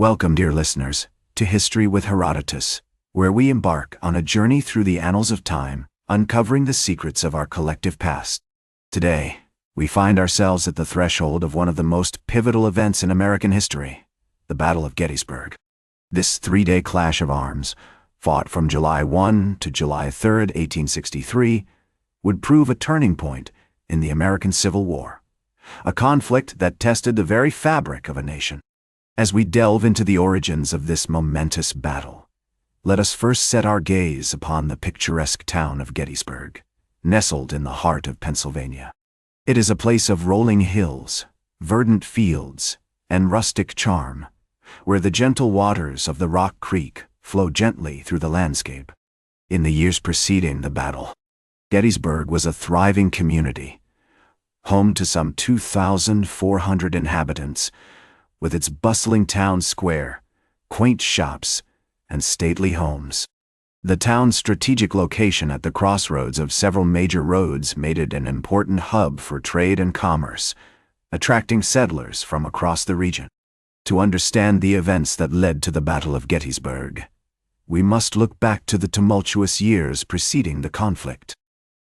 Welcome, dear listeners, to History with Herodotus, where we embark on a journey through the annals of time, uncovering the secrets of our collective past. Today, we find ourselves at the threshold of one of the most pivotal events in American history, the Battle of Gettysburg. This three-day clash of arms, fought from July 1 to July 3, 1863, would prove a turning point in the American Civil War, a conflict that tested the very fabric of a nation. As we delve into the origins of this momentous battle, let us first set our gaze upon the picturesque town of Gettysburg, nestled in the heart of Pennsylvania. It is a place of rolling hills, verdant fields, and rustic charm, where the gentle waters of the Rock Creek flow gently through the landscape. In the years preceding the battle, Gettysburg was a thriving community, home to some 2,400 inhabitants, with its bustling town square, quaint shops, and stately homes. The town's strategic location at the crossroads of several major roads made it an important hub for trade and commerce, attracting settlers from across the region. To understand the events that led to the Battle of Gettysburg, we must look back to the tumultuous years preceding the conflict.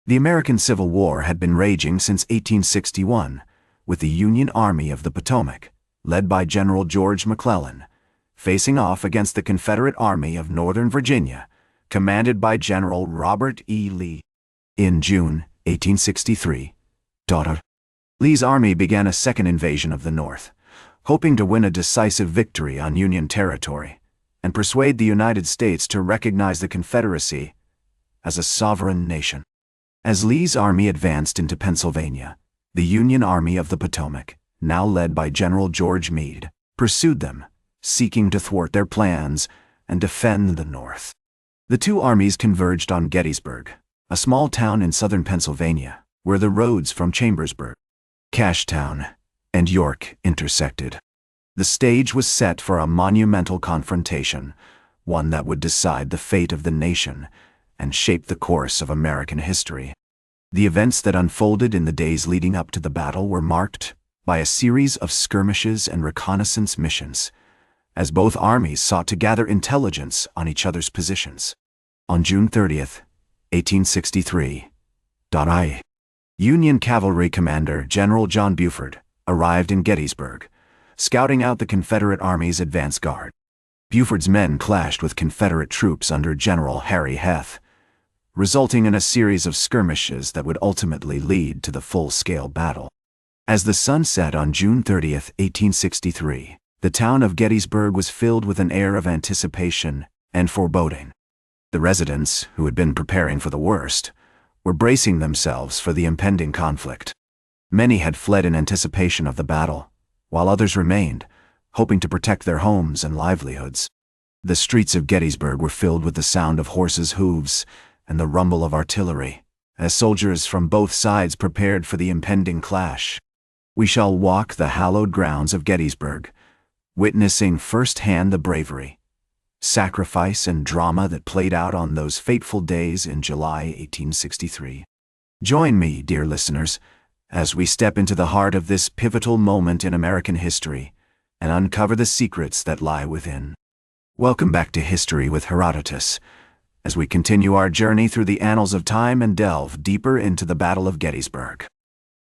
The American Civil War had been raging since 1861, with the Union Army of the Potomac, led by General George McClellan, facing off against the Confederate Army of Northern Virginia, commanded by General Robert E. Lee. In June 1863, Lee's army began a second invasion of the North, hoping to win a decisive victory on Union territory and persuade the United States to recognize the Confederacy as a sovereign nation. As Lee's army advanced into Pennsylvania, the Union Army of the Potomac, now led by General George Meade, pursued them, seeking to thwart their plans and defend the North. The two armies converged on Gettysburg, a small town in southern Pennsylvania, where the roads from Chambersburg, Cashtown, and York intersected. The stage was set for a monumental confrontation, one that would decide the fate of the nation and shape the course of American history. The events that unfolded in the days leading up to the battle were marked by a series of skirmishes and reconnaissance missions, as both armies sought to gather intelligence on each other's positions. On June 30th, 1863, Union Cavalry Commander General John Buford arrived in Gettysburg, scouting out the Confederate Army's advance guard. Buford's men clashed with Confederate troops under General Harry Heth, resulting in a series of skirmishes that would ultimately lead to the full-scale battle. As the sun set on June 30th, 1863, the town of Gettysburg was filled with an air of anticipation and foreboding. The residents, who had been preparing for the worst, were bracing themselves for the impending conflict. Many had fled in anticipation of the battle, while others remained, hoping to protect their homes and livelihoods. The streets of Gettysburg were filled with the sound of horses' hooves and the rumble of artillery, as soldiers from both sides prepared for the impending clash. We shall walk the hallowed grounds of Gettysburg, witnessing firsthand the bravery, sacrifice, and drama that played out on those fateful days in July 1863. Join me, dear listeners, as we step into the heart of this pivotal moment in American history and uncover the secrets that lie within. Welcome back to History with Herodotus, as we continue our journey through the annals of time and delve deeper into the Battle of Gettysburg.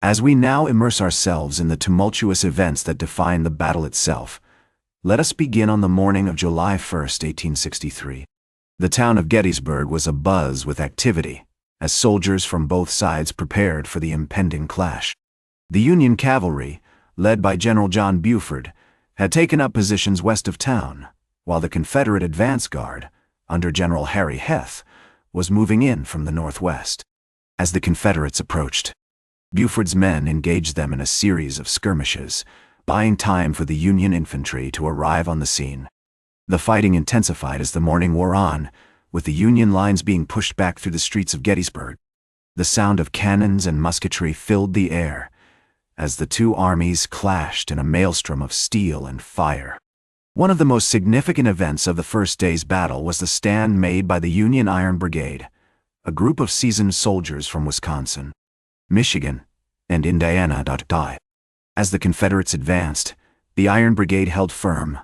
As we now immerse ourselves in the tumultuous events that define the battle itself, let us begin on the morning of July 1st, 1863. The town of Gettysburg was abuzz with activity, as soldiers from both sides prepared for the impending clash. The Union cavalry, led by General John Buford, had taken up positions west of town, while the Confederate advance guard, under General Harry Heth, was moving in from the northwest. As the Confederates approached, Buford's men engaged them in a series of skirmishes, buying time for the Union infantry to arrive on the scene. The fighting intensified as the morning wore on, with the Union lines being pushed back through the streets of Gettysburg. The sound of cannons and musketry filled the air, as the two armies clashed in a maelstrom of steel and fire. One of the most significant events of the first day's battle was the stand made by the Union Iron Brigade, a group of seasoned soldiers from Wisconsin, Michigan, and Indiana. As the Confederates advanced, the Iron Brigade held firm,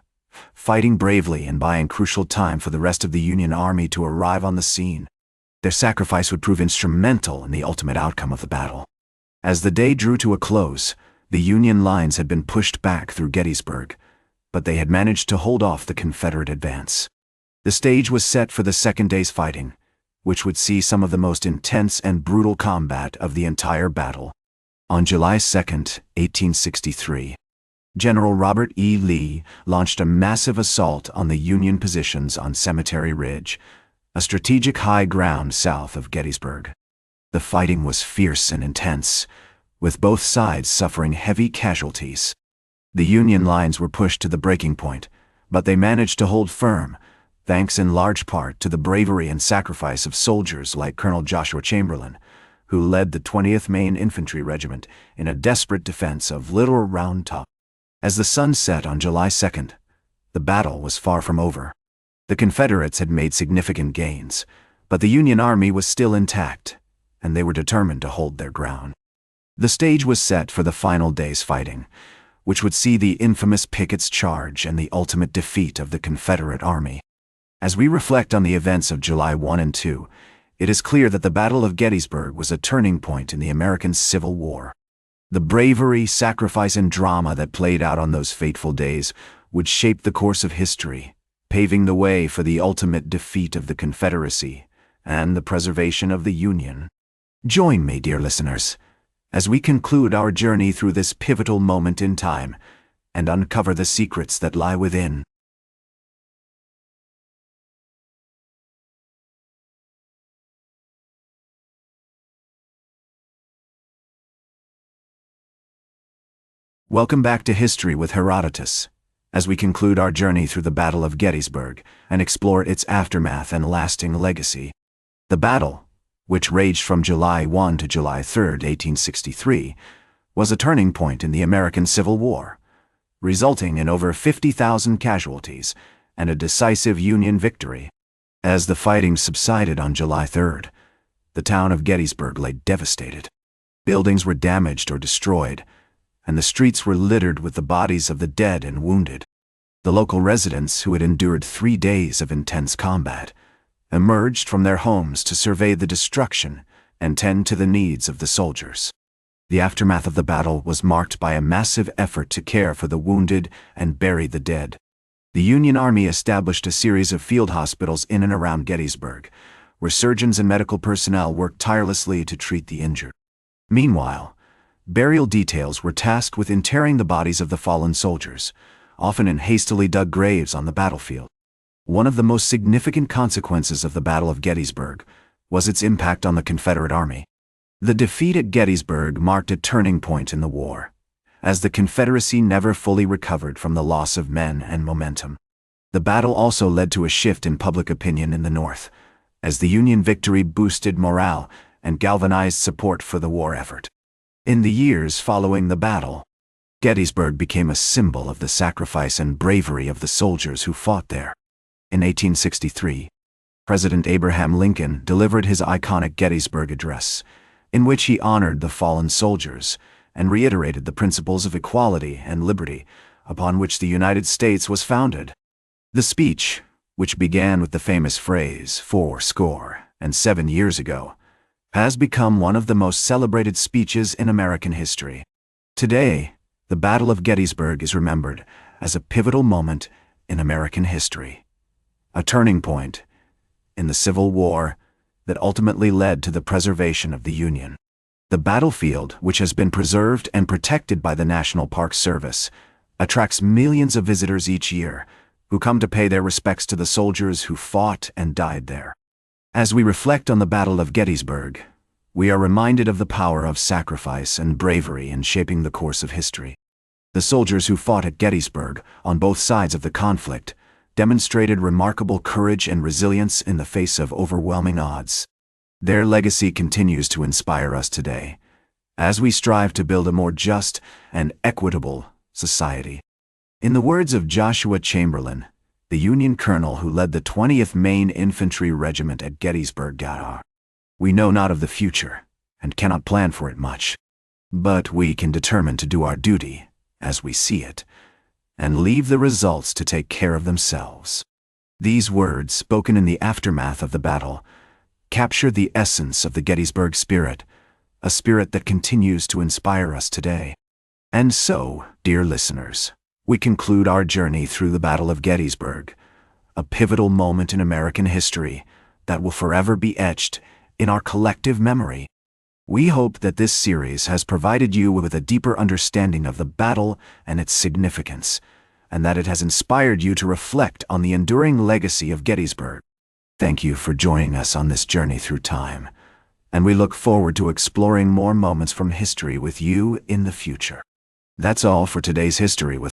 fighting bravely and buying crucial time for the rest of the Union Army to arrive on the scene. Their sacrifice would prove instrumental in the ultimate outcome of the battle. As the day drew to a close, the Union lines had been pushed back through Gettysburg, but they had managed to hold off the Confederate advance. The stage was set for the second day's fighting, which would see some of the most intense and brutal combat of the entire battle. On July 2, 1863, General Robert E. Lee launched a massive assault on the Union positions on Cemetery Ridge, a strategic high ground south of Gettysburg. The fighting was fierce and intense, with both sides suffering heavy casualties. The Union lines were pushed to the breaking point, but they managed to hold firm, thanks in large part to the bravery and sacrifice of soldiers like Colonel Joshua Chamberlain, who led the 20th Maine Infantry Regiment in a desperate defense of Little Round Top. As the sun set on July 2nd, the battle was far from over. The Confederates had made significant gains, but the Union Army was still intact, and they were determined to hold their ground. The stage was set for the final day's fighting, which would see the infamous Pickett's Charge and the ultimate defeat of the Confederate Army. As we reflect on the events of July 1 and 2, it is clear that the Battle of Gettysburg was a turning point in the American Civil War. The bravery, sacrifice, and drama that played out on those fateful days would shape the course of history, paving the way for the ultimate defeat of the Confederacy and the preservation of the Union. Join me, dear listeners, as we conclude our journey through this pivotal moment in time and uncover the secrets that lie within. Welcome back to History with Herodotus, as we conclude our journey through the Battle of Gettysburg and explore its aftermath and lasting legacy. The battle, which raged from July 1 to July 3, 1863, was a turning point in the American Civil War, resulting in over 50,000 casualties and a decisive Union victory. As the fighting subsided on July 3rd, the town of Gettysburg lay devastated. Buildings were damaged or destroyed, and the streets were littered with the bodies of the dead and wounded. The local residents, who had endured 3 days of intense combat, emerged from their homes to survey the destruction and tend to the needs of the soldiers. The aftermath of the battle was marked by a massive effort to care for the wounded and bury the dead. The Union Army established a series of field hospitals in and around Gettysburg, where surgeons and medical personnel worked tirelessly to treat the injured. Meanwhile, burial details were tasked with interring the bodies of the fallen soldiers, often in hastily dug graves on the battlefield. One of the most significant consequences of the Battle of Gettysburg was its impact on the Confederate Army. The defeat at Gettysburg marked a turning point in the war, as the Confederacy never fully recovered from the loss of men and momentum. The battle also led to a shift in public opinion in the North, as the Union victory boosted morale and galvanized support for the war effort. In the years following the battle, Gettysburg became a symbol of the sacrifice and bravery of the soldiers who fought there. In 1863, President Abraham Lincoln delivered his iconic Gettysburg Address, in which he honored the fallen soldiers and reiterated the principles of equality and liberty upon which the United States was founded. The speech, which began with the famous phrase, 407 years ago, has become one of the most celebrated speeches in American history. Today, the Battle of Gettysburg is remembered as a pivotal moment in American history, a turning point in the Civil War that ultimately led to the preservation of the Union. The battlefield, which has been preserved and protected by the National Park Service, attracts millions of visitors each year who come to pay their respects to the soldiers who fought and died there. As we reflect on the Battle of Gettysburg, we are reminded of the power of sacrifice and bravery in shaping the course of history. The soldiers who fought at Gettysburg, on both sides of the conflict, demonstrated remarkable courage and resilience in the face of overwhelming odds. Their legacy continues to inspire us today, as we strive to build a more just and equitable society. In the words of Joshua Chamberlain, the Union colonel who led the 20th Maine Infantry Regiment at Gettysburg, "We know not of the future, and cannot plan for it much, but we can determine to do our duty as we see it, and leave the results to take care of themselves. These words, spoken in the aftermath of the battle, capture the essence of the Gettysburg spirit, a spirit that continues to inspire us today. And so, dear listeners, we conclude our journey through the Battle of Gettysburg, a pivotal moment in American history that will forever be etched in our collective memory. We hope that this series has provided you with a deeper understanding of the battle and its significance, and that it has inspired you to reflect on the enduring legacy of Gettysburg. Thank you for joining us on this journey through time, and we look forward to exploring more moments from history with you in the future. That's all for today's History with